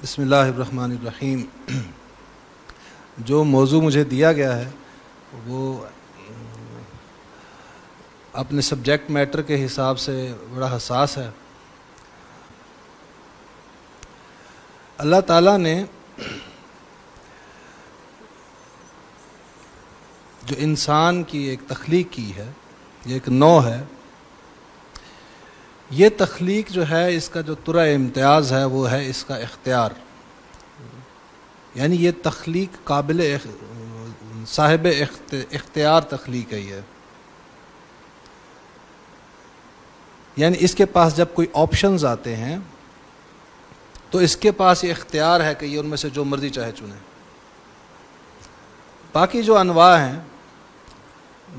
بسم اللہ الرحمن الرحیم۔ جو موضوع مجھے دیا گیا ہے وہ اپنے سبجیکٹ میٹر کے حساب سے بڑا حساس ہے۔ اللہ تعالیٰ نے جو انسان کی ایک تخلیق کی ہے، یہ ایک نوع ہے، یہ تخلیق جو ہے اس کا جو طرح امتیاز ہے وہ ہے اس کا اختیار، یعنی یہ تخلیق قابل صاحب اختیار تخلیق ہے یہ، یعنی اس کے پاس جب کوئی آپشنز آتے ہیں تو اس کے پاس یہ اختیار ہے کہ یہ ان میں سے جو مرضی چاہے چنے۔ باقی جو انواع ہیں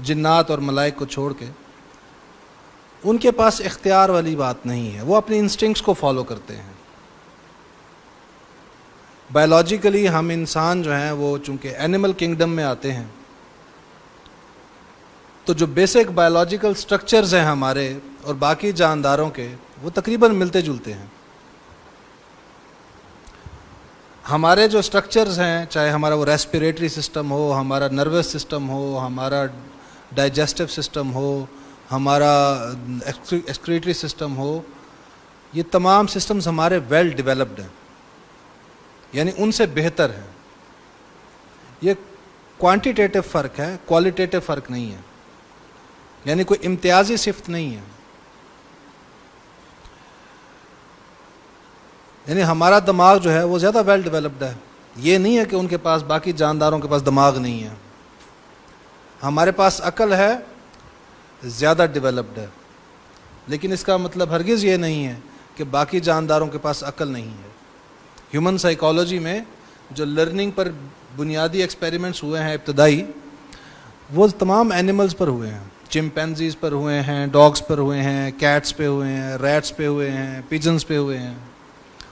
جنات اور ملائک کو چھوڑ کے، ان کے پاس اختیار والی بات نہیں ہے، وہ اپنے انسٹنکٹس کو فالو کرتے ہیں۔ بائیولوجیکلی ہم انسان جو ہیں وہ چونکہ اینیمل کنگڈم میں آتے ہیں، تو جو بیسک بائیولوجیکل سٹرکچرز ہیں ہمارے اور باقی جانداروں کے، وہ تقریباً ملتے جلتے ہیں۔ ہمارے جو سٹرکچرز ہیں، چاہے ہمارا وہ ریسپیریٹری سسٹم ہو، ہمارا نروس سسٹم ہو، ہمارا ڈائجسٹو سسٹم ہو، ہمارا ایکسکریٹری سسٹم ہو، یہ تمام سسٹمز ہمارے ویل ڈیولپڈ ہیں، یعنی ان سے بہتر ہیں۔ یہ کوانٹیٹیو فرق ہے، کوالٹیٹیو فرق نہیں ہے، یعنی کوئی امتیازی صفت نہیں ہے۔ یعنی ہمارا دماغ جو ہے وہ زیادہ ویل ڈیولپڈ ہے، یہ نہیں ہے کہ ان کے پاس باقی جانداروں کے پاس دماغ نہیں ہے۔ ہمارے پاس عقل ہے، زیادہ ڈیولپڈ ہے، لیکن اس کا مطلب ہرگز یہ نہیں ہے کہ باقی جانداروں کے پاس عقل نہیں ہے۔ ہیومن سائیکالوجی میں جو لرننگ پر بنیادی ایکسپیریمنٹس ہوئے ہیں ابتدائی، وہ تمام اینیملز پر ہوئے ہیں، چمپینزیز پر ہوئے ہیں، ڈاگز پر ہوئے ہیں، کیٹس پہ ہوئے ہیں، ریٹس پہ ہوئے ہیں، پیجنز پہ ہوئے ہیں،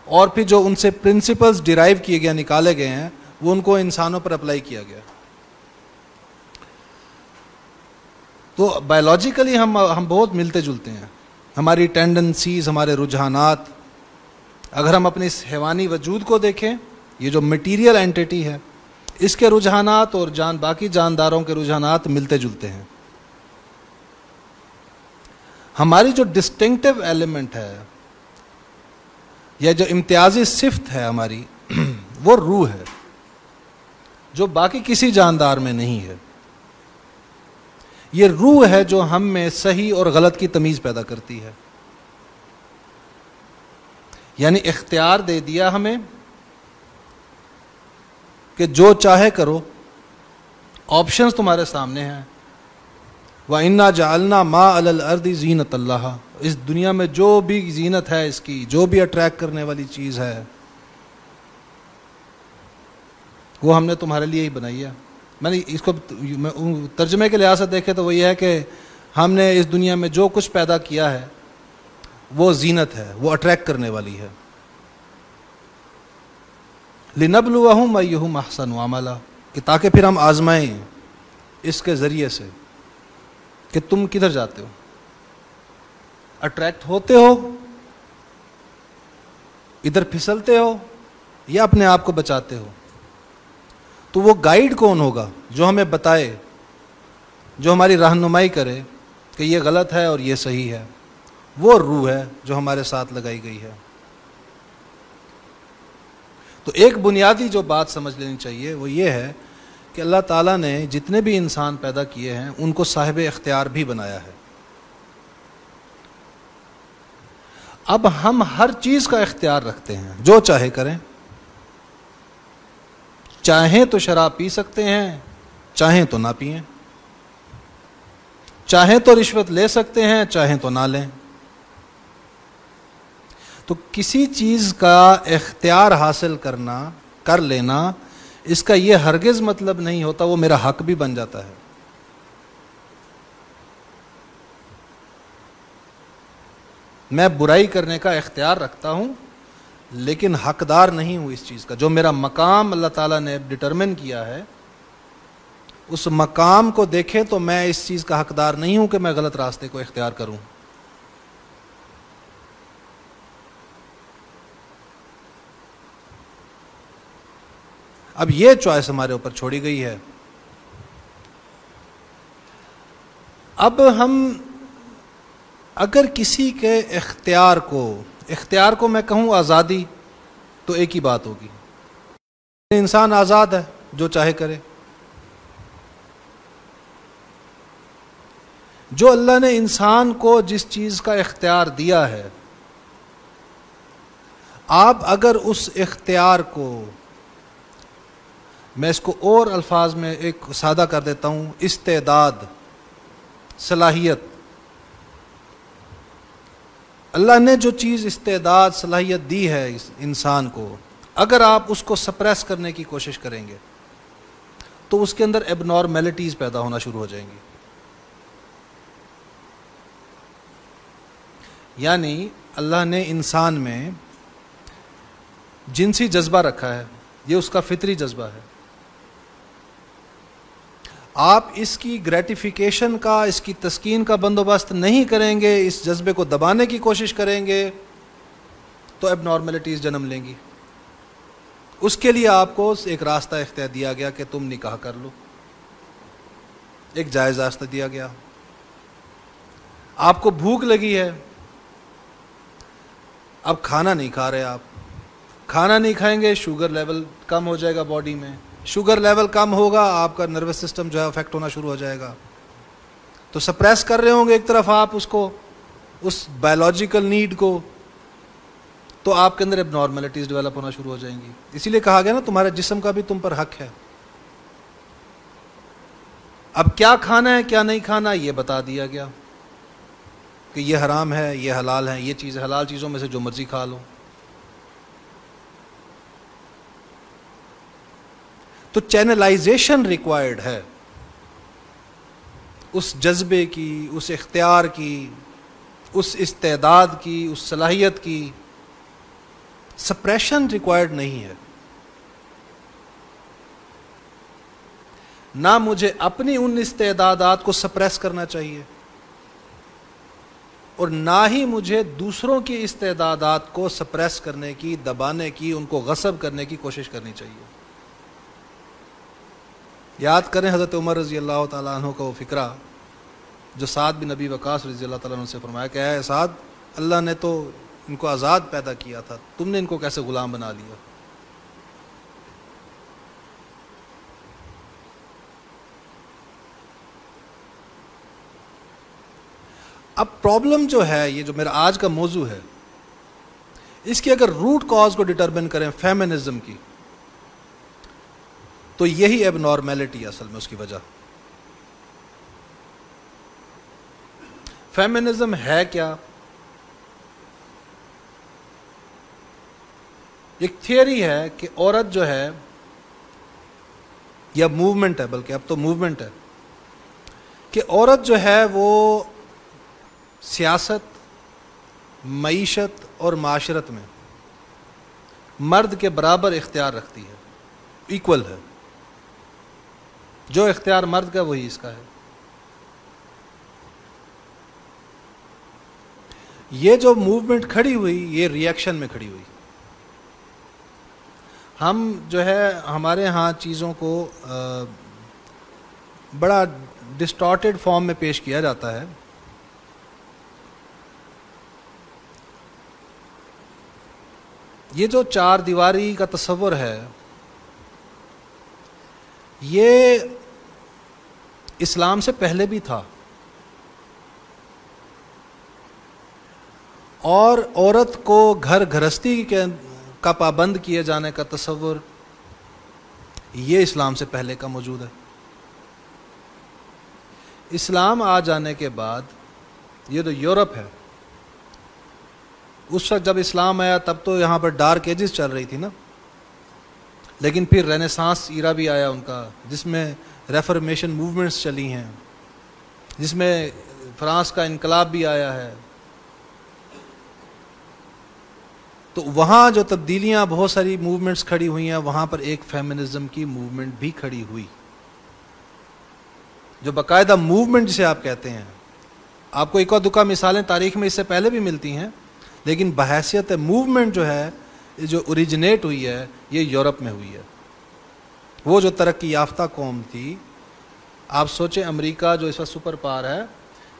اور پھر جو ان سے پرنسپلز ڈیرائیو کیے گئے، نکالے گئے ہیں، وہ ان کو انسانوں پر اپلائی کیا گیا۔ تو بائیولوجیکلی ہم بہت ملتے جلتے ہیں، ہماری ٹینڈنسیز، ہمارے رجحانات۔ اگر ہم اپنے اس حیوانی وجود کو دیکھیں، یہ جو میٹیریل اینٹیٹی ہے، اس کے رجحانات اور باقی جانداروں کے رجحانات ملتے جلتے ہیں۔ ہماری جو ڈسٹنکٹیو ایلیمنٹ ہے یا جو امتیازی صفت ہے ہماری، وہ روح ہے، جو باقی کسی جاندار میں نہیں ہے۔ یہ روح ہے جو ہم میں صحیح اور غلط کی تمیز پیدا کرتی ہے، یعنی اختیار دے دیا ہمیں کہ جو چاہے کرو، آپشنز تمہارے سامنے ہیں۔ وَإِنَّا جَعَلْنَا مَا عَلَى الْأَرْضِ زِينَةً لَهَا، اس دنیا میں جو بھی زینت ہے، اس کی جو بھی اٹریکٹ کرنے والی چیز ہے، وہ ہم نے تمہارے لیے ہی بنائی ہے۔ میں نے اس کو ترجمے کے لحاظ سے دیکھے تو وہ یہ ہے کہ ہم نے اس دنیا میں جو کچھ پیدا کیا ہے وہ زینت ہے، وہ اٹریکٹ کرنے والی ہے۔ لِنَبْلُوَهُمْ أَيُّهُمْ أَحْسَنُ عَمَلًا، کہ تاکہ پھر ہم آزمائیں اس کے ذریعے سے کہ تم کدھر جاتے ہو، اٹریکٹ ہوتے ہو، ادھر پھسلتے ہو، یا اپنے آپ کو بچاتے ہو۔ تو وہ گائیڈ کون ہوگا جو ہمیں بتائے، جو ہماری رہنمائی کرے کہ یہ غلط ہے اور یہ صحیح ہے؟ وہ روح ہے جو ہمارے ساتھ لگائی گئی ہے۔ تو ایک بنیادی جو بات سمجھ لینی چاہیے وہ یہ ہے کہ اللہ تعالیٰ نے جتنے بھی انسان پیدا کیے ہیں ان کو صاحب اختیار بھی بنایا ہے۔ اب ہم ہر چیز کا اختیار رکھتے ہیں، جو چاہے کریں۔ چاہیں تو شراب پی سکتے ہیں، چاہیں تو نہ پئیں، چاہیں تو رشوت لے سکتے ہیں، چاہیں تو نہ لیں۔ تو کسی چیز کا اختیار حاصل کر لینا، اس کا یہ ہرگز مطلب نہیں ہوتا وہ میرا حق بھی بن جاتا ہے۔ میں برائی کرنے کا اختیار رکھتا ہوں، لیکن حقدار نہیں ہوں اس چیز کا۔ جو میرا مقام اللہ تعالیٰ نے ڈٹرمن کیا ہے، اس مقام کو دیکھے تو میں اس چیز کا حقدار نہیں ہوں کہ میں غلط راستے کو اختیار کروں۔ اب یہ چوائس ہمارے اوپر چھوڑی گئی ہے. اب ہم اگر کسی کے اختیار کو میں کہوں آزادی، تو ایک ہی بات ہوگی، انسان آزاد ہے، جو چاہے کرے. جو اللہ نے انسان کو جس چیز کا اختیار دیا ہے، آپ اگر اس اختیار کو، میں اس کو اور الفاظ میں ایک سادہ کر دیتا ہوں، استعداد، صلاحیت، اللہ نے جو چیز استعداد، صلاحیت دی ہے اس انسان کو، اگر آپ اس کو سپریس کرنے کی کوشش کریں گے تو اس کے اندر ایب نارمیلٹیز پیدا ہونا شروع ہو جائیں گی. یعنی اللہ نے انسان میں جنسی جذبہ رکھا ہے، یہ اس کا فطری جذبہ ہے. آپ اس کی گریٹیفیکیشن کا، اس کی تسکین کا بندوبست نہیں کریں گے، اس جذبے کو دبانے کی کوشش کریں گے تو ایب نارمیلٹیز جنم لیں گی. اس کے لیے آپ کو ایک راستہ اختیار دیا گیا کہ تم نکاح کر لو، ایک جائز راستہ دیا گیا. آپ کو بھوک لگی ہے، اب کھانا نہیں کھا رہے، آپ کھانا نہیں کھائیں گے، شوگر لیول کم ہو جائے گا باڈی میں، شوگر لیول کم ہوگا، آپ کا نروس سسٹم جو ہے افیکٹ ہونا شروع ہو جائے گا. تو سپریس کر رہے ہوں گے ایک طرف آپ اس کو، اس بایولوجیکل نیڈ کو، تو آپ کے اندر ایب نارمیلٹیز ڈیولپ ہونا شروع ہو جائیں گی. اسی لیے کہا گیا نا تمہارے جسم کا بھی تم پر حق ہے. اب کیا کھانا ہے کیا نہیں کھانا یہ بتا دیا گیا کہ یہ حرام ہے، یہ حلال ہے، یہ چیز حلال چیزوں میں سے جو مرضی کھا لو. تو چینلائزیشن ریکوائرڈ ہے اس جذبے کی، اس اختیار کی، اس استعداد کی، اس صلاحیت کی. سپریشن ریکوائرڈ نہیں ہے. نہ مجھے اپنی ان استعدادات کو سپریس کرنا چاہیے، اور نہ ہی مجھے دوسروں کی استعدادات کو سپریس کرنے کی، دبانے کی، ان کو غصب کرنے کی کوشش کرنی چاہیے. یاد کریں حضرت عمر رضی اللہ تعالیٰ عنہ کا وہ فقرہ جو سعد بن ابی وقاص رضی اللہ تعالیٰ عنہ سے فرمایا کہ اے سعد، اللہ نے تو ان کو آزاد پیدا کیا تھا، تم نے ان کو کیسے غلام بنا لیا؟ اب پرابلم جو ہے، یہ جو میرا آج کا موضوع ہے، اس کی اگر روٹ کاز کو ڈٹرمن کریں فیمنزم کی، تو یہی ایب نارمیلٹی ہے اصل میں اس کی وجہ. فیمنزم ہے کیا؟ ایک تھیوری ہے کہ عورت جو ہے، یا موومنٹ ہے، بلکہ اب تو موومنٹ ہے، کہ عورت جو ہے وہ سیاست، معیشت اور معاشرت میں مرد کے برابر اختیار رکھتی ہے، ایکول ہے. جو اختیار مرد کا وہی اس کا ہے. یہ جو موومنٹ کھڑی ہوئی، یہ ری ایکشن میں کھڑی ہوئی. ہم جو ہے ہمارے ہاں چیزوں کو بڑا ڈسٹارٹیڈ فارم میں پیش کیا جاتا ہے. یہ جو چار دیواری کا تصور ہے، یہ اسلام سے پہلے بھی تھا، اور عورت کو گھر گھرستی کا پابند کیے جانے کا تصور یہ اسلام سے پہلے کا موجود ہے. اسلام آ جانے کے بعد یہ جو یورپ ہے، اس وقت جب اسلام آیا تب تو یہاں پر ڈارک ایجز چل رہی تھی نا، لیکن پھر رینیسانس ایرا بھی آیا ان کا، جس میں ریفرمیشن موومنٹس چلی ہیں، جس میں فرانس کا انقلاب بھی آیا ہے. تو وہاں جو تبدیلیاں، بہت ساری موومنٹس کھڑی ہوئی ہیں، وہاں پر ایک فیمنزم کی موومنٹ بھی کھڑی ہوئی، جو باقاعدہ موومنٹ جسے آپ کہتے ہیں. آپ کو ایک اور دکا مثالیں تاریخ میں اس سے پہلے بھی ملتی ہیں، لیکن بحیثیت موومنٹ جو ہے، جو اوریجنیٹ ہوئی ہے، یہ یورپ میں ہوئی ہے. وہ جو ترقی یافتہ قوم تھی، آپ سوچیں امریکہ جو اس وقت سپر پاور ہے،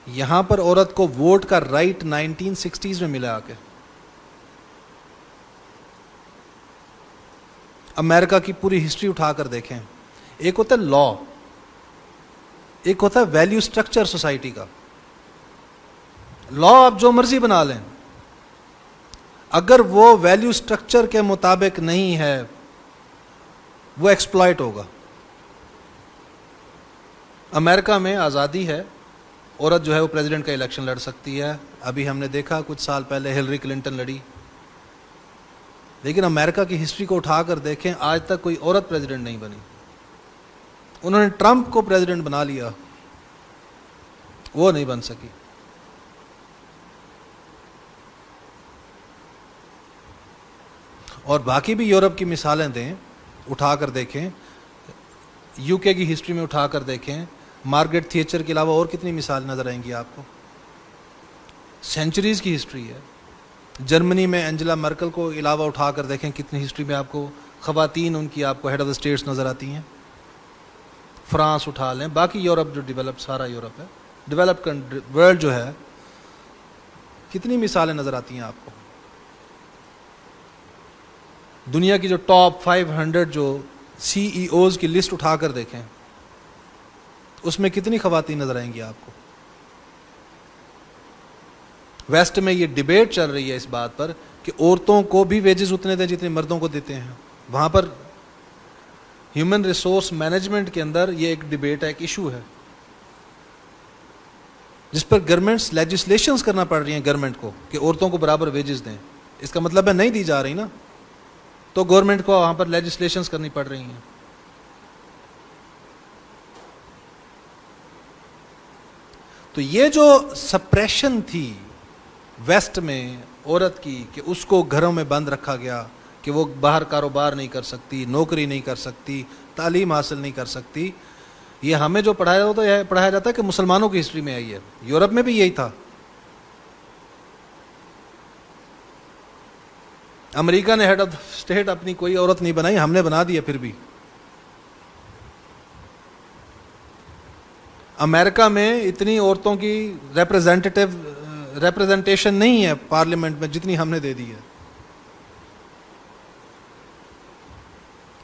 یہاں پر عورت کو ووٹ کا رائٹ 1960s میں ملا آ کے. امریکہ کی پوری ہسٹری اٹھا کر دیکھیں، ایک ہوتا ہے لا، ایک ہوتا ہے ویلیو سٹرکچر سوسائٹی کا. لا آپ جو مرضی بنا لیں، اگر وہ ویلیو سٹرکچر کے مطابق نہیں ہے وہ ایکسپلائٹ ہوگا. امریکہ میں آزادی ہے، عورت جو ہے وہ پریزیڈنٹ کا الیکشن لڑ سکتی ہے. ابھی ہم نے دیکھا کچھ سال پہلے ہلری کلنٹن لڑی. لیکن امریکہ کی ہسٹری کو اٹھا کر دیکھیں، آج تک کوئی عورت پریزیڈنٹ نہیں بنی. انہوں نے ٹرمپ کو پریزیڈنٹ بنا لیا، وہ نہیں بن سکی. اور باقی بھی یورپ کی مثالیں دیں، اٹھا کر دیکھیں، یو کے کی ہسٹری میں اٹھا کر دیکھیں، مارگریٹ تھیچر کے علاوہ اور کتنی مثال نظر آئیں گی آپ کو. سینچریز کی ہسٹری ہے. جرمنی میں انجلا مرکل کو علاوہ اٹھا کر دیکھیں، کتنی ہسٹری میں آپ کو خواتین ان کی آپ کو ہیڈ آف دا اسٹیٹس نظر آتی ہیں. فرانس اٹھا لیں، باقی یورپ جو ڈیولپ، سارا یورپ ہے، ڈیولپ ورلڈ جو ہے، کتنی مثالیں نظر آتی ہیں آپ کو. دنیا کی جو ٹاپ 500 جو سی ای اوز کی لسٹ اٹھا کر دیکھیں، اس میں کتنی خواتین نظر آئیں گی آپ کو. ویسٹ میں یہ ڈیبیٹ چل رہی ہے اس بات پر کہ عورتوں کو بھی ویجز اتنے دیں جتنے مردوں کو دیتے ہیں. وہاں پر ہیومن ریسورس مینجمنٹ کے اندر یہ ایک ڈیبیٹ ہے، ایک ایشو ہے جس پر گورنمنٹس لیجسلیشنز کرنا پڑ رہی ہیں گورنمنٹ کو کہ عورتوں کو برابر ویجز دیں. اس کا مطلب ہے نہیں دی جا رہی نا، تو گورنمنٹ کو وہاں پر لیجسلیشنز کرنی پڑ رہی ہیں. تو یہ جو سپریشن تھی ویسٹ میں عورت کی، کہ اس کو گھروں میں بند رکھا گیا، کہ وہ باہر کاروبار نہیں کر سکتی، نوکری نہیں کر سکتی، تعلیم حاصل نہیں کر سکتی، یہ ہمیں جو پڑھایا جاتا ہے کہ مسلمانوں کی ہسٹری میں آئی ہے. یورپ میں بھی یہی تھا. امریکہ نے ہیڈ آف اسٹیٹ اپنی کوئی عورت نہیں بنائی، ہم نے بنا دیا. پھر بھی امریکہ میں اتنی عورتوں کی ریپرزنٹیشن نہیں ہے پارلیمنٹ میں جتنی ہم نے دے دی ہے.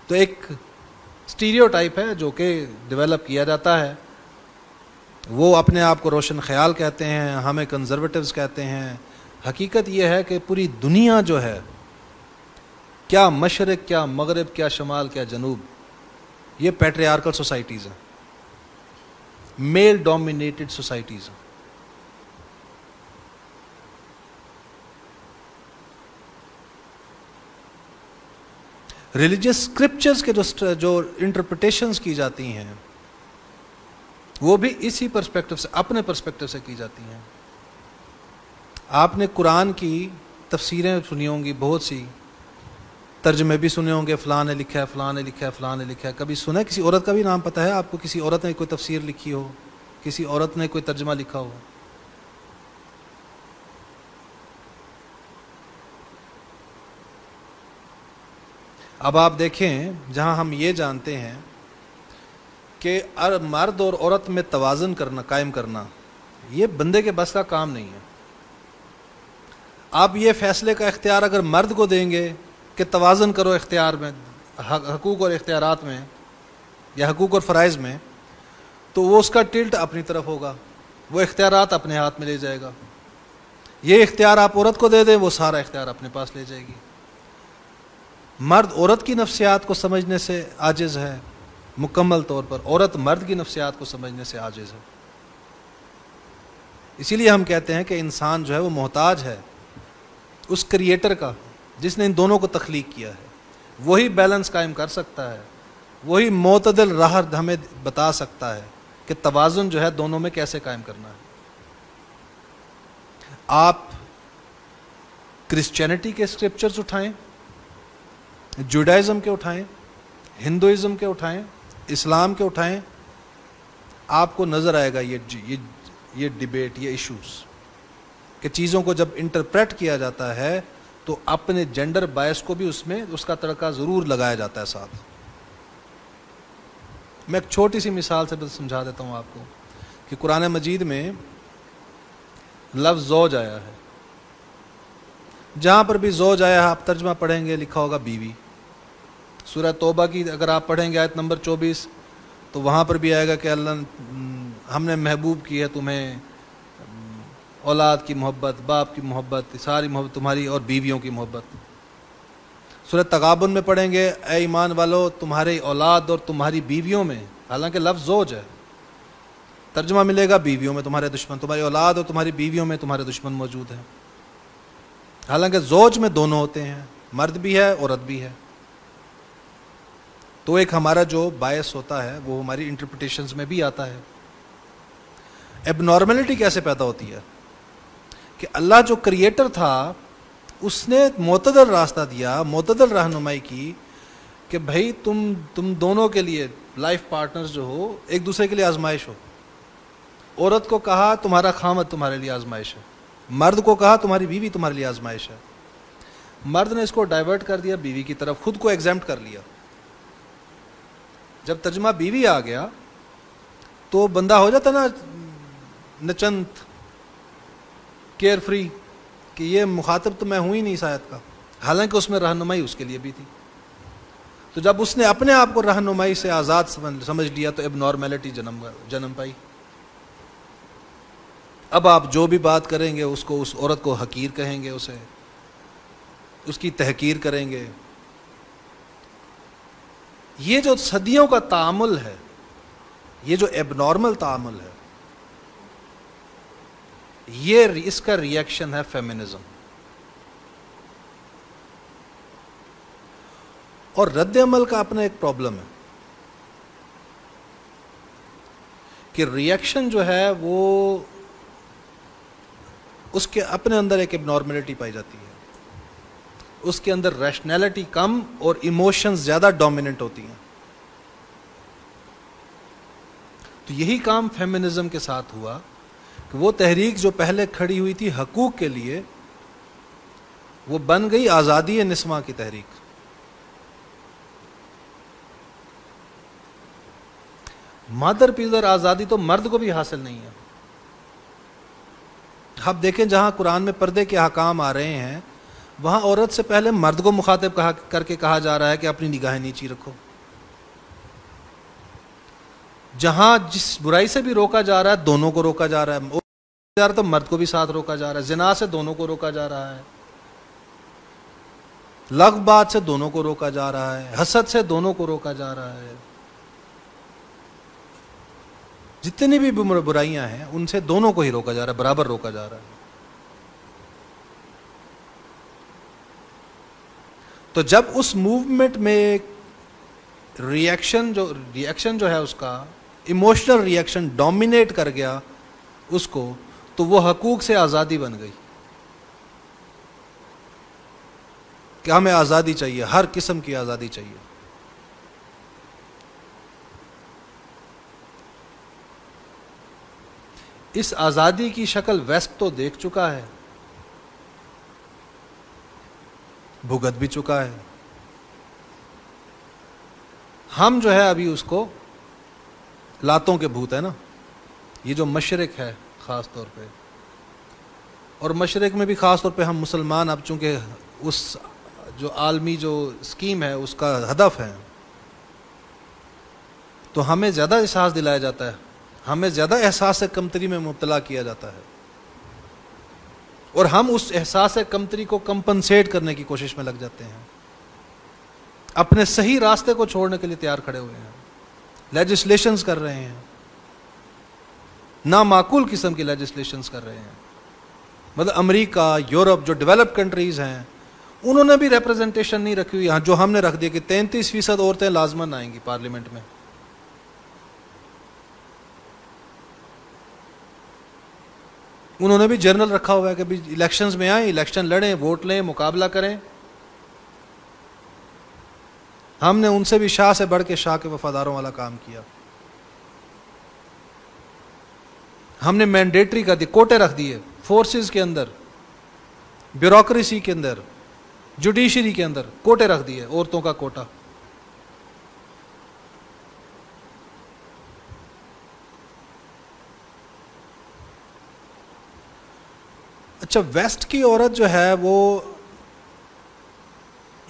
تو ایک اسٹیریو ٹائپ ہے جو کہ ڈیولپ کیا جاتا ہے. وہ اپنے آپ کو روشن خیال کہتے ہیں، ہمیں کنزرویٹوز کہتے ہیں. حقیقت یہ ہے کہ پوری دنیا جو ہے، کیا مشرق، کیا مغرب، کیا شمال، کیا جنوب، یہ پیٹریارکل سوسائٹیز ہیں، میل ڈومینیٹڈ سوسائٹیز ہیں. ریلیجس اسکرپچرز کے جو انٹرپریٹیشنز کی جاتی ہیں وہ بھی اسی پرسپیکٹو سے، اپنے پرسپیکٹو سے کی جاتی ہیں. آپ نے قرآن کی تفسیریں سنی ہوں گی، بہت سی ترجمے بھی سنے ہوں گے، فلاں نے لکھا ہے، فلاں نے لکھا ہے، فلاں نے لکھا ہے. کبھی سنا ہے کسی عورت کا بھی نام پتہ ہے آپ کو؟ کسی عورت نے کوئی تفسیر لکھی ہو، کسی عورت نے کوئی ترجمہ لکھا ہو؟ اب آپ دیکھیں، جہاں ہم یہ جانتے ہیں کہ مرد اور عورت میں توازن کرنا، قائم کرنا، یہ بندے کے بس کا کام نہیں ہے. آپ یہ فیصلے کا اختیار اگر مرد کو دیں گے کہ توازن کرو اختیار میں، حقوق اور اختیارات میں یا حقوق اور فرائض میں، تو وہ اس کا ٹلٹ اپنی طرف ہوگا، وہ اختیارات اپنے ہاتھ میں لے جائے گا. یہ اختیار آپ عورت کو دے دیں، وہ سارا اختیار اپنے پاس لے جائے گی. مرد عورت کی نفسیات کو سمجھنے سے عاجز ہے مکمل طور پر، عورت مرد کی نفسیات کو سمجھنے سے عاجز ہے. اسی لیے ہم کہتے ہیں کہ انسان جو ہے وہ محتاج ہے اس کریٹر کا جس نے ان دونوں کو تخلیق کیا ہے. وہی بیلنس قائم کر سکتا ہے، وہی معتدل راہ ہمیں بتا سکتا ہے کہ توازن جو ہے دونوں میں کیسے قائم کرنا ہے. آپ کرسچینٹی کے اسکرپچرز اٹھائیں، جوڈائزم کے اٹھائیں، ہندوازم کے اٹھائیں، اسلام کے اٹھائیں، آپ کو نظر آئے گا یہ ڈیبیٹ، یہ ایشوز، کہ چیزوں کو جب انٹرپریٹ کیا جاتا ہے تو اپنے جینڈر بائس کو بھی اس میں اس کا تڑکا ضرور لگایا جاتا ہے ساتھ. میں ایک چھوٹی سی مثال سے بس سمجھا دیتا ہوں آپ کو کہ قرآن مجید میں لفظ زوج آیا ہے. جہاں پر بھی زوج آیا ہے آپ ترجمہ پڑھیں گے لکھا ہوگا بیوی. سورہ توبہ کی اگر آپ پڑھیں گے آیت نمبر 24 تو وہاں پر بھی آئے گا کہ اللہ ہم نے محبوب کی ہے تمہیں اولاد کی محبت، باپ کی محبت، ساری محبت تمہاری اور بیویوں کی محبت. سورہ تغابن میں پڑھیں گے اے ایمان والو تمہاری اولاد اور تمہاری بیویوں میں، حالانکہ لفظ زوج ہے، ترجمہ ملے گا بیویوں میں تمہارے دشمن، تمہاری اولاد اور تمہاری بیویوں میں تمہارے دشمن موجود ہیں. حالانکہ زوج میں دونوں ہوتے ہیں، مرد بھی ہے عورت بھی ہے. تو ایک ہمارا جو باعث ہوتا ہے وہ ہماری انٹرپریٹیشنز میں بھی آتا ہے. اب نارملٹی کیسے پیدا ہوتی ہے کہ اللہ جو کریٹر تھا اس نے معتدل راستہ دیا، معتدل رہنمائی کی کہ بھائی تم دونوں کے لیے لائف پارٹنرز جو ہو ایک دوسرے کے لیے آزمائش ہو. عورت کو کہا تمہارا خامد تمہارے لیے آزمائش ہے، مرد کو کہا تمہاری بیوی تمہارے لیے آزمائش ہے. مرد نے اس کو ڈائیورٹ کر دیا بیوی کی طرف، خود کو ایگزیمپٹ کر لیا. جب ترجمہ بیوی آ گیا تو بندہ ہو جاتا نا نچنت، کیئر فری، کہ یہ مخاطب تو میں ہوں ہی نہیں شاید کا، حالانکہ اس میں رہنمائی اس کے لیے بھی تھی. تو جب اس نے اپنے آپ کو رہنمائی سے آزاد سمجھ لیا تو اب نارمیلٹی جنم پائی. اب آپ جو بھی بات کریں گے اس کو، اس عورت کو حقیر کہیں گے، اسے اس کی تحقیر کریں گے. یہ جو صدیوں کا تعامل ہے، یہ جو ایب نارمل تعامل ہے، یہ اس کا ریئیکشن ہے فیمنزم. اور رد عمل کا اپنا ایک پرابلم ہے کہ ریئیکشن جو ہے وہ اس کے اپنے اندر ایک ایب نارملٹی پائی جاتی ہے. اس کے اندر ریشنلٹی کم اور ایموشنز زیادہ ڈومیننٹ ہوتی ہیں. تو یہی کام فیمنزم کے ساتھ ہوا کہ وہ تحریک جو پہلے کھڑی ہوئی تھی حقوق کے لیے وہ بن گئی آزادی نسواں کی تحریک. مادر پیدر آزادی تو مرد کو بھی حاصل نہیں ہے. آپ دیکھیں جہاں قرآن میں پردے کے احکام آ رہے ہیں وہاں عورت سے پہلے مرد کو مخاطب کر کے کہا جا رہا ہے کہ اپنی نگاہیں نیچی رکھو. جہاں جس برائی سے بھی روکا جا رہا ہے دونوں کو روکا جا رہا ہے، تو مرد کو بھی ساتھ روکا جا رہا ہے. زنا سے دونوں کو روکا جا رہا ہے، لغو بات سے دونوں کو روکا جا رہا ہے، حسد سے دونوں کو روکا جا رہا ہے. جتنی بھی برائیاں ہیں ان سے دونوں کو ہی روکا جا رہا ہے، برابر روکا جا رہا ہے. تو جب اس موومنٹ میں ریئیکشن جو ہے اس کا ایموشنل ریئیکشن ڈومینیٹ کر گیا اس کو، تو وہ حقوق سے آزادی بن گئی کہ ہمیں آزادی چاہیے، ہر قسم کی آزادی چاہیے. اس آزادی کی شکل ویسٹ تو دیکھ چکا ہے، بھگت بھی چکا ہے. ہم جو ہے ابھی اس کو لاتوں کے بھوت ہے نا، یہ جو مشرق ہے خاص طور پہ، اور مشرق میں بھی خاص طور پہ ہم مسلمان اب چونکہ اس جو عالمی جو اسکیم ہے اس کا ہدف ہے، تو ہمیں زیادہ احساس دلایا جاتا ہے، ہمیں زیادہ احساس کمتری میں مبتلا کیا جاتا ہے، اور ہم اس احساس کمتری کو کمپنسیٹ کرنے کی کوشش میں لگ جاتے ہیں، اپنے صحیح راستے کو چھوڑنے کے لیے تیار کھڑے ہوئے ہیں، لیجسلیشنز کر رہے ہیں، نامعقول قسم کی لیجسلیشنز کر رہے ہیں. مطلب امریکہ، یورپ جو ڈیولپ کنٹریز ہیں انہوں نے بھی ریپرزنٹیشن نہیں رکھی ہوئی، جو ہم نے رکھ دیا کہ 33% عورتیں لازماً آئیں گی پارلیمنٹ میں. انہوں نے بھی جرنل رکھا ہوا ہے کہ الیکشنز میں آئیں، الیکشن لڑیں، ووٹ لیں، مقابلہ کریں. ہم نے ان سے بھی شاہ سے بڑھ کے شاہ کے وفاداروں والا کام کیا. ہم نے مینڈیٹری کر دی، کوٹے رکھ دیے فورسز کے اندر، بیوروکریسی کے اندر، جوڈیشری کے اندر کوٹے رکھ دیے، عورتوں کا کوٹا. اچھا، ویسٹ کی عورت جو ہے وہ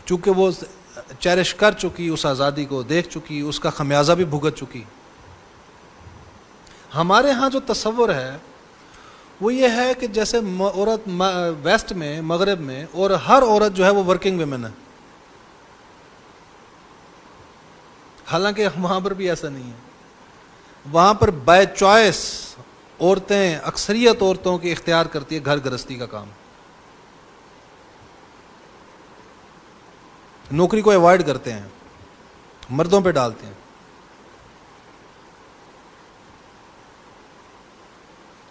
چونکہ وہ چیرش کر چکی، اس آزادی کو دیکھ چکی، اس کا خمیازہ بھی بھگت چکی. ہمارے ہاں جو تصور ہے وہ یہ ہے کہ جیسے عورت ویسٹ میں، مغرب میں، اور ہر عورت جو ہے وہ ورکنگ ویمن ہے. حالانکہ وہاں پر بھی ایسا نہیں ہے. وہاں پر بائی چوائس عورتیں، اکثریت عورتوں کی اختیار کرتی ہے گھر گرہستی کا کام. نوکری کو ایوائڈ کرتے ہیں، مردوں پہ ڈالتے ہیں.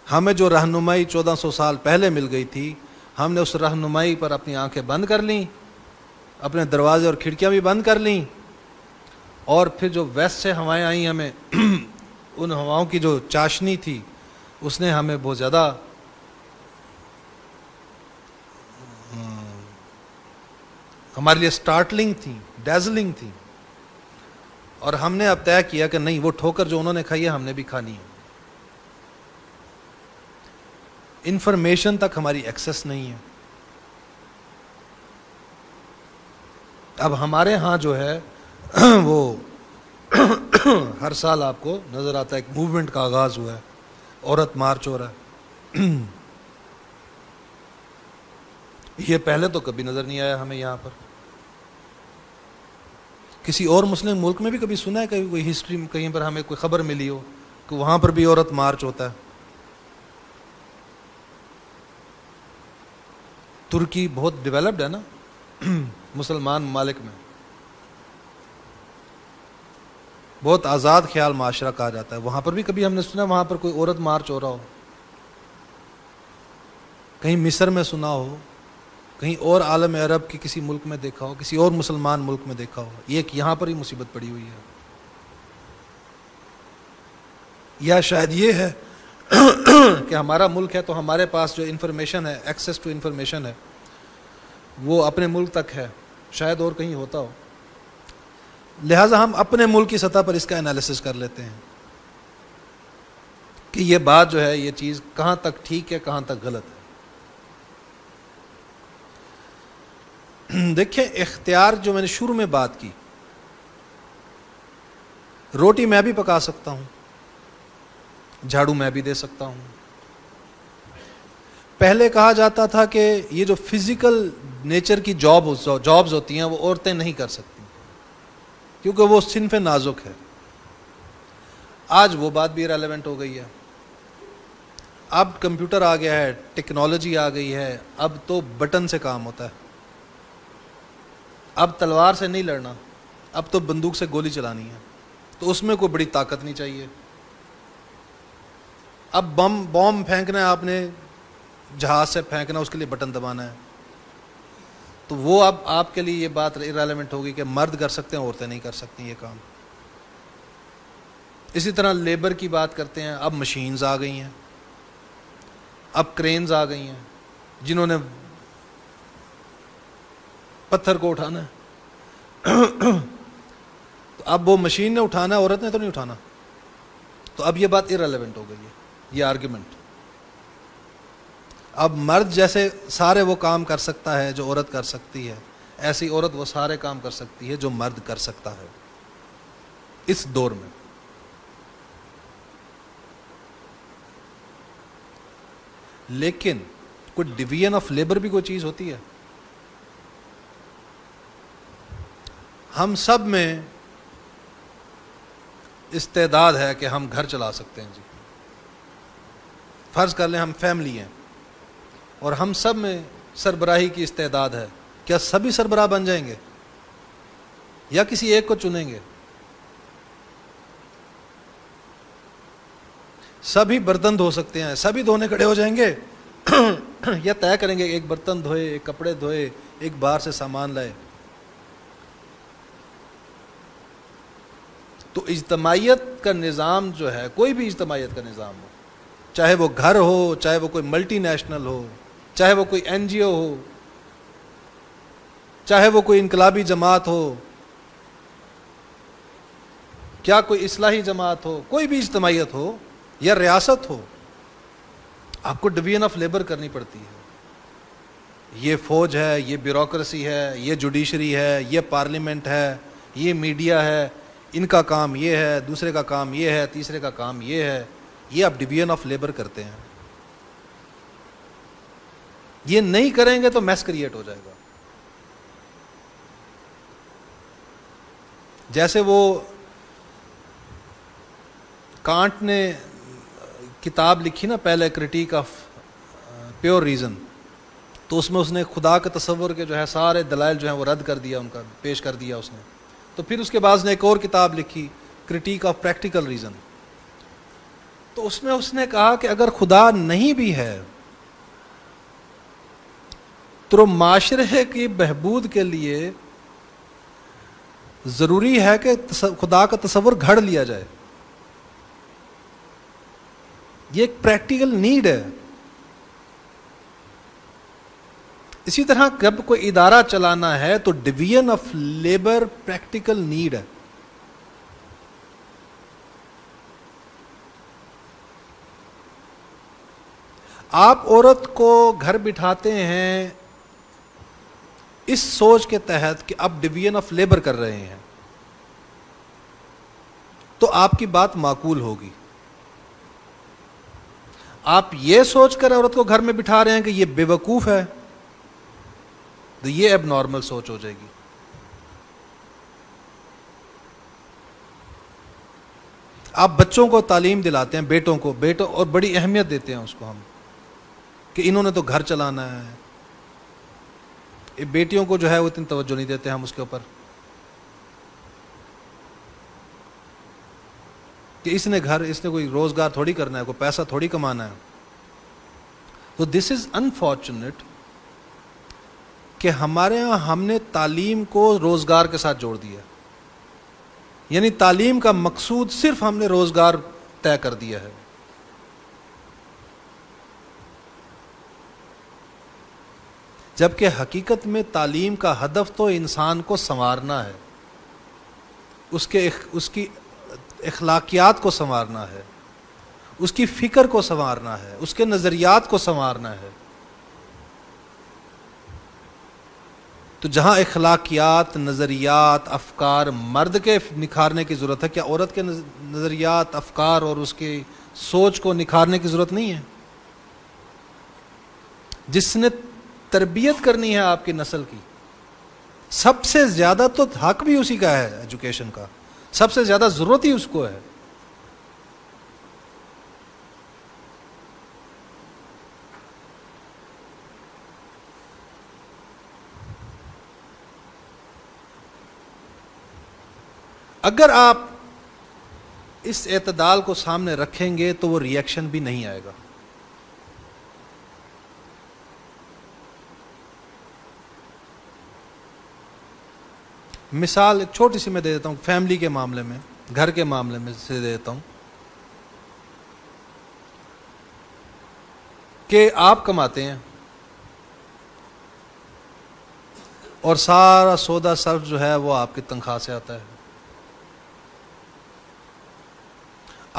ہمیں جو رہنمائی 1400 سال پہلے مل گئی تھی، ہم نے اس رہنمائی پر اپنی آنکھیں بند کر لیں، اپنے دروازے اور کھڑکیاں بھی بند کر لیں، اور پھر جو ویسٹ سے ہوائیں آئیں ہمیں ان ہواؤں کی جو چاشنی تھی اس نے ہمیں بہت زیادہ ہمارے لیے سٹارٹلنگ تھی، ڈیزلنگ تھی، اور ہم نے اب طے کیا کہ نہیں، وہ ٹھوکر جو انہوں نے کھائی ہے ہم نے بھی کھانی ہے. انفارمیشن تک ہماری ایکسیس نہیں ہے. اب ہمارے ہاں جو ہے وہ ہر سال آپ کو نظر آتا ہے ایک موومنٹ کا آغاز ہوا ہے، عورت مارچ ہو رہا ہے. یہ پہلے تو کبھی نظر نہیں آیا ہمیں. یہاں پر کسی اور مسلم ملک میں بھی کبھی سنا ہے کہ کوئی ہسٹری میں کہیں پر ہمیں کوئی خبر ملی ہو کہ وہاں پر بھی عورت مارچ ہوتا ہے؟ ترکی بہت ڈیولپڈ ہے نا مسلمان ممالک میں، بہت آزاد خیال معاشرہ کہا جاتا ہے. وہاں پر بھی کبھی ہم نے سنا وہاں پر کوئی عورت مارچ ہو رہا ہو؟ کہیں مصر میں سنا ہو، کہیں اور عالم عرب کی کسی ملک میں دیکھا ہو، کسی اور مسلمان ملک میں دیکھا ہو؟ یہ ایک یہاں پر ہی مصیبت پڑی ہوئی ہے. یا شاید یہ ہے کہ ہمارا ملک ہے تو ہمارے پاس جو انفارمیشن ہے، ایکسیس ٹو انفارمیشن ہے، وہ اپنے ملک تک ہے، شاید اور کہیں ہوتا ہو. لہٰذا ہم اپنے ملک کی سطح پر اس کا انالیسس کر لیتے ہیں کہ یہ بات جو ہے، یہ چیز کہاں تک ٹھیک ہے، کہاں تک غلط ہے. دیکھیں، اختیار جو میں نے شروع میں بات کی، روٹی میں بھی پکا سکتا ہوں، جھاڑو میں بھی دے سکتا ہوں. پہلے کہا جاتا تھا کہ یہ جو فزیکل نیچر کی جابز ہوتی ہیں وہ عورتیں نہیں کر سکتی کیونکہ وہ صنف نازک ہے. آج وہ بات بھی ریلیونٹ ہو گئی ہے. اب کمپیوٹر آ گیا ہے، ٹیکنالوجی آ گئی ہے، اب تو بٹن سے کام ہوتا ہے. اب تلوار سے نہیں لڑنا، اب تو بندوق سے گولی چلانی ہے، تو اس میں کوئی بڑی طاقت نہیں چاہیے. اب بم پھینکنا ہے، آپ نے جہاز سے پھینکنا، اس کے لیے بٹن دبانا ہے. تو وہ اب آپ کے لیے یہ بات ریلیونٹ ہوگی کہ مرد کر سکتے ہیں، عورتیں نہیں کر سکتی یہ کام. اسی طرح لیبر کی بات کرتے ہیں، اب مشینز آ گئی ہیں، اب کرینز آ گئی ہیں جنہوں نے پتھر کو اٹھانا ہے. تو اب وہ مشین نے اٹھانا ہے، عورت نے تو نہیں اٹھانا. تو اب یہ بات ارریلیونٹ ہو گئی ہے، یہ آرگیومنٹ. اب مرد جیسے سارے وہ کام کر سکتا ہے جو عورت کر سکتی ہے، ایسی عورت وہ سارے کام کر سکتی ہے جو مرد کر سکتا ہے اس دور میں. لیکن کوئی ڈویژن آف لیبر بھی کوئی چیز ہوتی ہے؟ ہم سب میں استعداد ہے کہ ہم گھر چلا سکتے ہیں. جی فرض کر لیں ہم فیملی ہیں اور ہم سب میں سربراہی کی استعداد ہے، کیا سبھی سربراہ بن جائیں گے یا کسی ایک کو چنیں گے؟ سبھی برتن دھو سکتے ہیں، سبھی دھونے کھڑے ہو جائیں گے یا طے کریں گے ایک برتن دھوئے، ایک کپڑے دھوئے، ایک باہر سے سامان لائے؟ تو اجتماعیت کا نظام جو ہے، کوئی بھی اجتماعیت کا نظام ہو، چاہے وہ گھر ہو، چاہے وہ کوئی ملٹی نیشنل ہو، چاہے وہ کوئی این جی او ہو، چاہے وہ کوئی انقلابی جماعت ہو، کیا کوئی اصلاحی جماعت ہو، کوئی بھی اجتماعیت ہو یا ریاست ہو، آپ کو ڈویژن آف لیبر کرنی پڑتی ہے. یہ فوج ہے، یہ بیوروکریسی ہے، یہ جوڈیشری ہے، یہ پارلیمنٹ ہے، یہ میڈیا ہے، ان کا کام یہ ہے، دوسرے کا کام یہ ہے، تیسرے کا کام یہ ہے. یہ آپ ڈویژن آف لیبر کرتے ہیں. یہ نہیں کریں گے تو میس کریٹ ہو جائے گا. جیسے وہ کانٹ نے کتاب لکھی نا پہلے، کرٹیک آف پیور ریزن، تو اس میں اس نے خدا کے تصور کے جو ہے سارے دلائل جو ہیں وہ رد کر دیا، ان کا پیش کر دیا اس نے. تو پھر اس کے بعد نے ایک اور کتاب لکھی، کرٹیک آف پریکٹیکل ریزن. تو اس میں اس نے کہا کہ اگر خدا نہیں بھی ہے تو معاشرے کی بہبود کے لیے ضروری ہے کہ خدا کا تصور گھڑ لیا جائے. یہ ایک پریکٹیکل نیڈ ہے. اسی طرح جب کوئی ادارہ چلانا ہے تو division of labour practical need ہے. آپ عورت کو گھر بٹھاتے ہیں اس سوچ کے تحت کہ آپ ڈویژن آف لیبر کر رہے ہیں، تو آپ کی بات معقول ہوگی. آپ یہ سوچ کر عورت کو گھر میں بٹھا رہے ہیں کہ یہ بے وقوف ہے، تو یہ اب نارمل سوچ ہو جائے گی. آپ بچوں کو تعلیم دلاتے ہیں، بیٹوں اور بڑی اہمیت دیتے ہیں اس کو ہم، کہ انہوں نے تو گھر چلانا ہے. بیٹیوں کو جو ہے وہ اتنی توجہ نہیں دیتے ہم اس کے اوپر، کہ اس نے کوئی روزگار تھوڑی کرنا ہے، کوئی پیسہ تھوڑی کمانا ہے. تو دس از انفارچونیٹ کہ ہمارے ہاں ہم نے تعلیم کو روزگار کے ساتھ جوڑ دیا. یعنی تعلیم کا مقصود صرف ہم نے روزگار طے کر دیا ہے. جبکہ حقیقت میں تعلیم کا ہدف تو انسان کو سنوارنا ہے، اس کی اخلاقیات کو سنوارنا ہے، اس کی فکر کو سنوارنا ہے، اس کے نظریات کو سنوارنا ہے. تو جہاں اخلاقیات، نظریات، افکار مرد کے نکھارنے کی ضرورت ہے، کیا عورت کے نظریات، افکار اور اس کی سوچ کو نکھارنے کی ضرورت نہیں ہے؟ جس نے تربیت کرنی ہے آپ کی نسل کی، سب سے زیادہ تو حق بھی اسی کا ہے، ایجوکیشن کا سب سے زیادہ ضرورت ہی اس کو ہے. اگر آپ اس اعتدال کو سامنے رکھیں گے تو وہ ری ایکشن بھی نہیں آئے گا. مثال ایک چھوٹی سی میں دے دیتا ہوں، فیملی کے معاملے میں، گھر کے معاملے میں سے دے دیتا ہوں کہ آپ کماتے ہیں اور سارا سودا صرف جو ہے وہ آپ کی تنخواہ سے آتا ہے.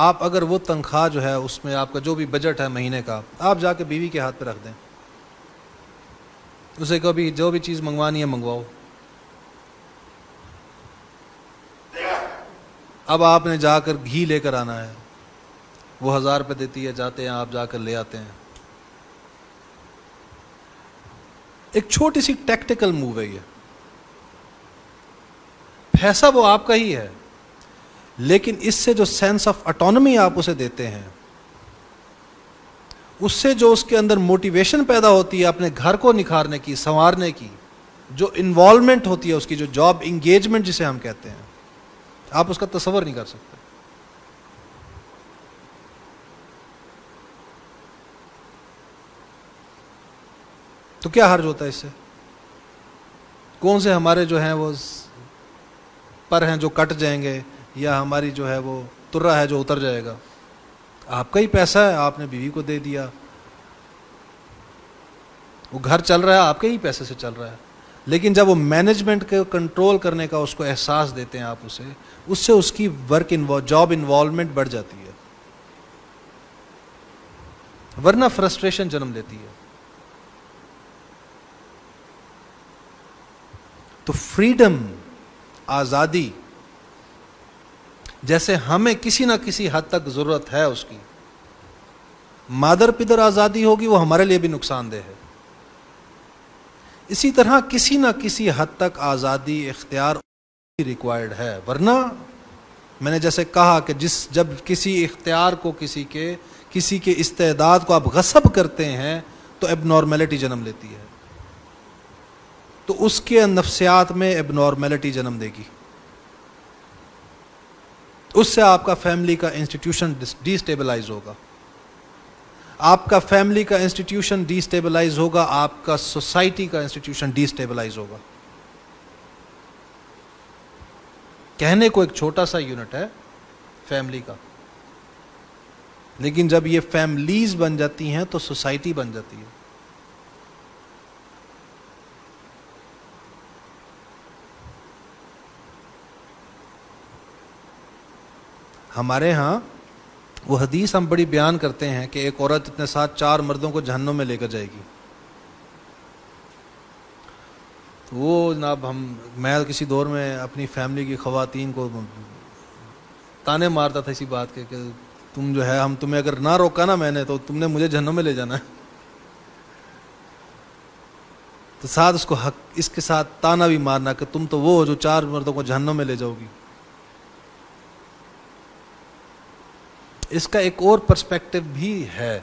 آپ اگر وہ تنخواہ جو ہے اس میں آپ کا جو بھی بجٹ ہے مہینے کا، آپ جا کے بیوی کے ہاتھ پہ رکھ دیں، اسے کبھی جو بھی چیز منگوانی ہے منگواؤ. اب آپ نے جا کر گھی لے کر آنا ہے، وہ 1000 روپے دیتی ہے، جاتے ہیں آپ جا کر لے آتے ہیں. ایک چھوٹی سی ٹیکٹیکل موو ہے یہ، پیسہ وہ آپ کا ہی ہے، لیکن اس سے جو سینس آف اٹانومی آپ اسے دیتے ہیں، اس سے جو اس کے اندر موٹیویشن پیدا ہوتی ہے اپنے گھر کو نکھارنے کی، سنوارنے کی، جو انوالومنٹ ہوتی ہے اس کی، جو جاب انگیجمنٹ جسے ہم کہتے ہیں، آپ اس کا تصور نہیں کر سکتے. تو کیا حرج ہوتا ہے اس سے؟ کون سے ہمارے جو ہیں وہ پر ہیں جو کٹ جائیں گے، یا ہماری جو ہے وہ ترا ہے جو اتر جائے گا؟ آپ کا ہی پیسہ ہے، آپ نے بیوی کو دے دیا، وہ گھر چل رہا ہے آپ کے ہی پیسے سے چل رہا ہے. لیکن جب وہ مینجمنٹ کے کنٹرول کرنے کا اس کو احساس دیتے ہیں آپ اسے، اس سے اس کی جاب انوالومنٹ بڑھ جاتی ہے، ورنہ فرسٹریشن جنم لیتی ہے. تو فریڈم، آزادی، جیسے ہمیں کسی نہ کسی حد تک ضرورت ہے اس کی، مادر پدر آزادی ہوگی وہ ہمارے لیے بھی نقصان دہ ہے، اسی طرح کسی نہ کسی حد تک آزادی اختیار ریکوائرڈ ہے. ورنہ میں نے جیسے کہا کہ جب کسی اختیار کو، کسی کے استعداد کو آپ غصب کرتے ہیں تو ایب نارمیلٹی جنم لیتی ہے، تو اس کے نفسیات میں ایب نارمیلٹی جنم دے گی، اس سے آپ کا فیملی کا انسٹیٹیوشن ڈی اسٹیبلائز ہوگا، آپ کا فیملی کا انسٹیٹیوشن ڈی اسٹیبلائز ہوگا، آپ کا سوسائٹی کا انسٹیٹیوشن ڈی اسٹیبلائز ہوگا. کہنے کو ایک چھوٹا سا یونٹ ہے فیملی کا، لیکن جب یہ فیملیز بن جاتی ہیں تو سوسائٹی بن جاتی ہے. ہمارے ہاں وہ حدیث ہم بڑی بیان کرتے ہیں کہ ایک عورت اپنے ساتھ 4 مردوں کو جہنم میں لے کر جائے گی. تو وہ جناب میں کسی دور میں اپنی فیملی کی خواتین کو تانے مارتا تھا اسی بات کے کہ تم جو ہے، ہم تمہیں اگر نہ روکا نا میں نے تو تم نے مجھے جہنم میں لے جانا ہے. تو ساتھ اس کو اس کے ساتھ تانا بھی مارنا کہ تم تو وہ ہو جو 4 مردوں کو جہنم میں لے جاؤ گی. اس کا ایک اور پرسپیکٹو بھی ہے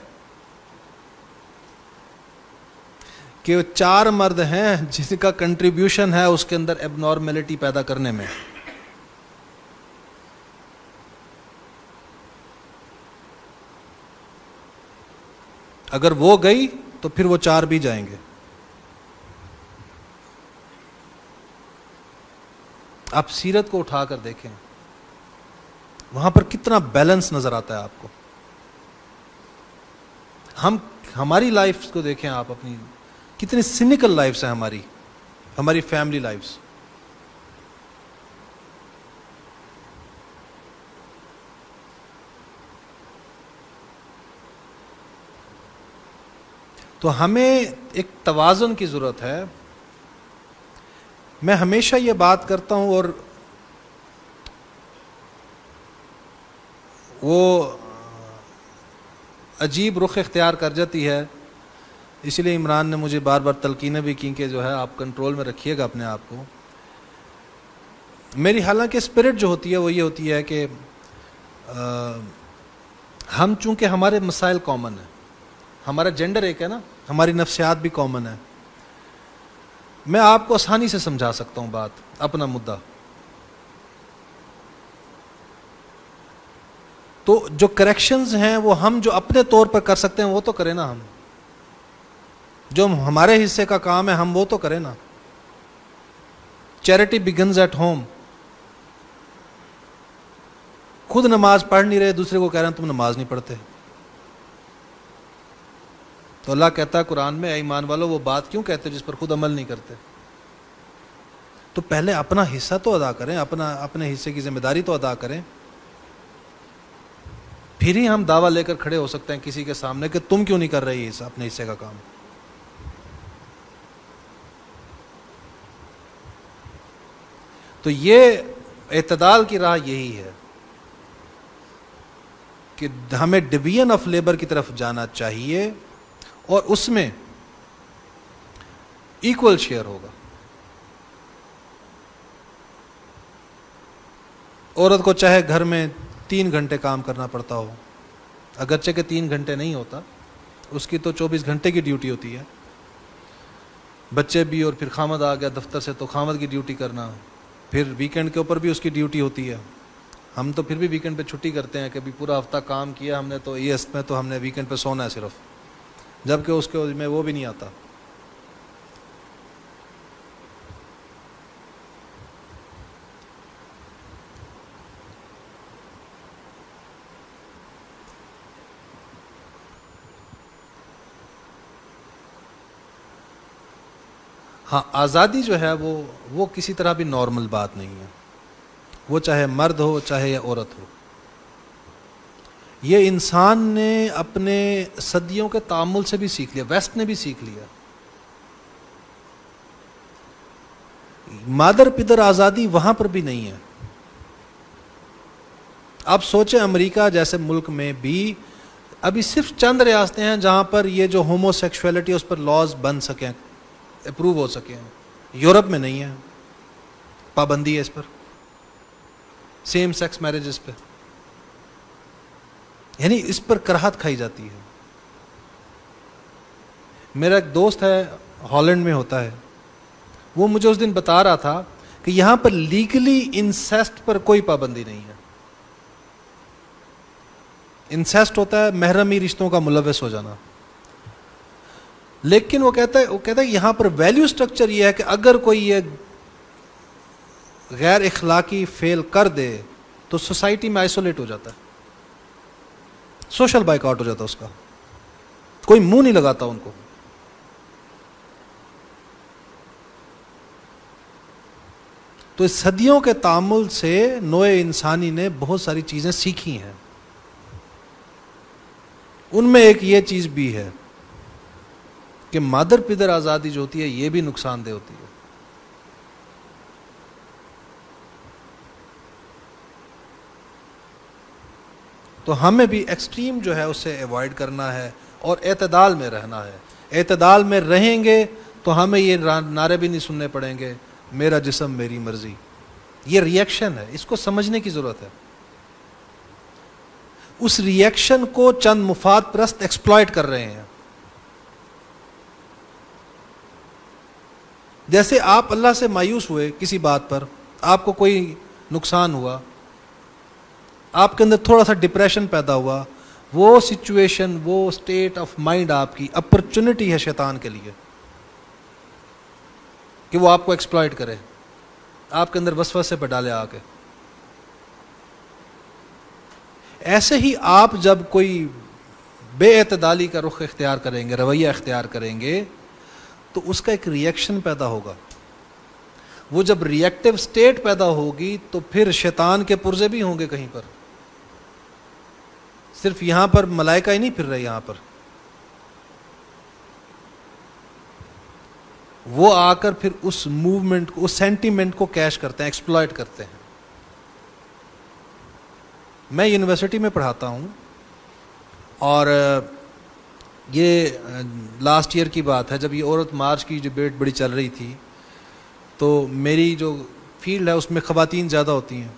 کہ 4 مرد ہیں جن کا کنٹریبیوشن ہے اس کے اندر ایب نارمیلٹی پیدا کرنے میں. اگر وہ گئی تو پھر وہ 4 بھی جائیں گے. آپ سیرت کو اٹھا کر دیکھیں، وہاں پر کتنا بیلنس نظر آتا ہے آپ کو. ہماری لائف کو دیکھیں آپ، اپنی کتنی سینیکل لائفس ہیں ہماری فیملی لائفس. تو ہمیں ایک توازن کی ضرورت ہے. میں ہمیشہ یہ بات کرتا ہوں اور وہ عجیب رخ اختیار کر جاتی ہے، اس لیے عمران نے مجھے بار بار تلقینیں بھی کی کہ جو ہے آپ کنٹرول میں رکھیے گا اپنے آپ کو. میری حالانکہ اسپرٹ جو ہوتی ہے وہ یہ ہوتی ہے کہ ہم چونکہ ہمارے مسائل کامن ہیں، ہمارا جینڈر ایک ہے نا، ہماری نفسیات بھی کامن ہے، میں آپ کو آسانی سے سمجھا سکتا ہوں بات، اپنا مدعا. تو جو کریکشنز ہیں وہ ہم جو اپنے طور پر کر سکتے ہیں وہ تو کریں نا، ہم جو ہمارے حصے کا کام ہے ہم وہ تو کریں نا. Charity begins at home. خود نماز پڑھ نہیں رہے، دوسرے کو کہہ رہے ہیں تم نماز نہیں پڑھتے. تو اللہ کہتا ہے قرآن میں، اے ایمان والو وہ بات کیوں کہتے جس پر خود عمل نہیں کرتے. تو پہلے اپنا حصہ تو ادا کریں، اپنے حصے کی ذمہ داری تو ادا کریں، پھر ہی ہم دعویٰ لے کر کھڑے ہو سکتے ہیں کسی کے سامنے کہ تم کیوں نہیں کر رہی اپنے حصے کا کام. تو یہ اعتدال کی راہ یہی ہے کہ ہمیں ڈویژن آف لیبر کی طرف جانا چاہیے اور اس میں ایکول شیئر ہوگا. عورت کو چاہے گھر میں 3 گھنٹے کام کرنا پڑتا ہو، اگرچہ کہ 3 گھنٹے نہیں ہوتا، اس کی تو 24 گھنٹے کی ڈیوٹی ہوتی ہے. بچے بھی اور پھر خامد آ گیا دفتر سے تو خامد کی ڈیوٹی کرنا، پھر ویکنڈ کے اوپر بھی اس کی ڈیوٹی ہوتی ہے. ہم تو پھر بھی ویکنڈ پہ چھٹی کرتے ہیں کہ بھی پورا ہفتہ کام کیا ہم نے تو اس میں تو ہم نے ویکنڈ پہ سونا ہے صرف، جبکہ اس کے میں وہ بھی نہیں آتا. ہاں، آزادی جو ہے وہ کسی طرح بھی نارمل بات نہیں ہے، وہ چاہے مرد ہو چاہے عورت ہو. یہ انسان نے اپنے صدیوں کے تعامل سے بھی سیکھ لیا، ویسٹ نے بھی سیکھ لیا. مادر پدر آزادی وہاں پر بھی نہیں ہے. اب سوچیں امریکہ جیسے ملک میں بھی ابھی صرف چند ریاستیں ہیں جہاں پر یہ جو ہومو سیکشولیٹی اس پر لاز بن سکیں, اپروو ہو سکیں. یورپ میں نہیں ہے, پابندی ہے اس پر, سیم سیکس میرجز پہ, یعنی اس پر کراہت کھائی جاتی ہے. میرا ایک دوست ہے ہالینڈ میں ہوتا ہے, وہ مجھے اس دن بتا رہا تھا کہ یہاں پر لیگلی انسیسٹ پر کوئی پابندی نہیں ہے. انسیسٹ ہوتا ہے محرمی رشتوں کا ملوث ہو جانا, لیکن وہ کہتا ہے یہاں پر ویلیو سٹرکچر یہ ہے کہ اگر کوئی یہ غیر اخلاقی فیل کر دے تو سوسائٹی میں آئسولیٹ ہو جاتا ہے, سوشل بائیک آؤٹ ہو جاتا ہے اس کا, کوئی منہ نہیں لگاتا ان کو. تو اس صدیوں کے تعامل سے نوع انسانی نے بہت ساری چیزیں سیکھی ہیں. ان میں ایک یہ چیز بھی ہے کہ مادر پدر آزادی جو ہوتی ہے یہ بھی نقصان دہ ہوتی ہے. تو ہمیں بھی ایکسٹریم جو ہے اسے ایوائڈ کرنا ہے اور اعتدال میں رہنا ہے. اعتدال میں رہیں گے تو ہمیں یہ نعرے بھی نہیں سننے پڑیں گے, میرا جسم میری مرضی. یہ ری ایکشن ہے, اس کو سمجھنے کی ضرورت ہے. اس ری ایکشن کو چند مفاد پرست ایکسپلائٹ کر رہے ہیں. جیسے آپ اللہ سے مایوس ہوئے کسی بات پر, آپ کو کوئی نقصان ہوا, آپ کے اندر تھوڑا سا ڈپریشن پیدا ہوا, وہ سچویشن, وہ اسٹیٹ آف مائنڈ آپ کی اپرچونٹی ہے شیطان کے لیے کہ وہ آپ کو ایکسپلائٹ کرے, آپ کے اندر وسوسے پہ ڈالے آ کے. ایسے ہی آپ جب کوئی بے اعتدالی کا رخ اختیار کریں گے, رویہ اختیار کریں گے, تو اس کا ایک ری ایکشن پیدا ہوگا. وہ جب ری ایکٹیو اسٹیٹ پیدا ہوگی تو پھر شیطان کے پرزے بھی ہوں گے کہیں پر. صرف یہاں پر ملائکہ ہی نہیں پھر رہے, یہاں پر وہ آ کر پھر اس موومنٹ کو, اس سینٹیمنٹ کو کیش کرتے ہیں, ایکسپلائٹ کرتے ہیں. میں یونیورسٹی میں پڑھاتا ہوں اور یہ لاسٹ ایئر کی بات ہے جب یہ عورت مارچ کی ڈبیٹ بڑی چل رہی تھی, تو میری جو فیلڈ ہے اس میں خواتین زیادہ ہوتی ہیں.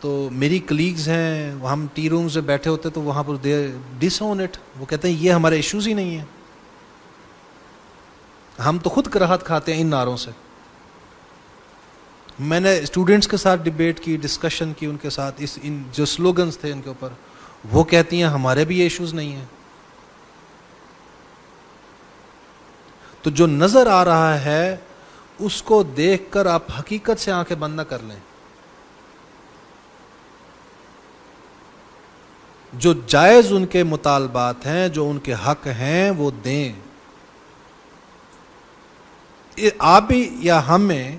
تو میری کلیگز ہیں, ہم ٹی رومز میں بیٹھے ہوتے تو وہاں پر دے ڈس اون اٹ, وہ کہتے ہیں یہ ہمارے ایشوز ہی نہیں ہیں, ہم تو خود کراہت کھاتے ہیں ان نعروں سے. میں نے اسٹوڈنٹس کے ساتھ ڈیبیٹ کی, ڈسکشن کی ان کے ساتھ, ان جو سلوگنز تھے ان کے اوپر, وہ کہتی ہیں ہمارے بھی یہ ایشوز نہیں ہیں. تو جو نظر آ رہا ہے اس کو دیکھ کر آپ حقیقت سے آنکھیں بند نہ کر لیں. جو جائز ان کے مطالبات ہیں, جو ان کے حق ہیں, وہ دیں. آپ بھی یا ہمیں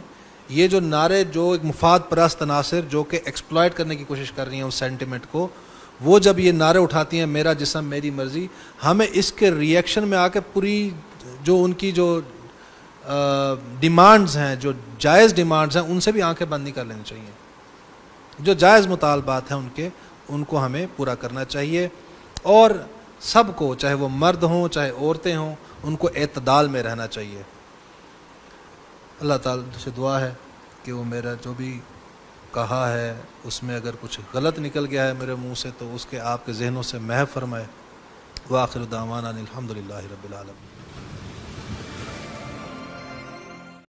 یہ جو نعرے, جو ایک مفاد پرست عناصر جو کہ ایکسپلائٹ کرنے کی کوشش کر رہی ہیں اس سینٹیمنٹ کو, وہ جب یہ نعرے اٹھاتی ہیں میرا جسم میری مرضی, ہمیں اس کے ری ایکشن میں آ کے پوری جو ان کی جو ڈیمانڈز ہیں, جو جائز ڈیمانڈز ہیں, ان سے بھی آنکھیں بند نہیں کر لینی چاہیے. جو جائز مطالبات ہیں ان کو ہمیں پورا کرنا چاہیے. اور سب کو, چاہے وہ مرد ہوں چاہے عورتیں ہوں, ان کو اعتدال میں رہنا چاہیے. اللہ تعالیٰ سے دعا ہے کہ وہ میرا جو بھی کہا ہے اس میں اگر کچھ غلط نکل گیا ہے میرے منہ سے تو اس کے آپ کے ذہنوں سے محو فرمائے. وآخر دعوانا الحمدللہ رب العالمین.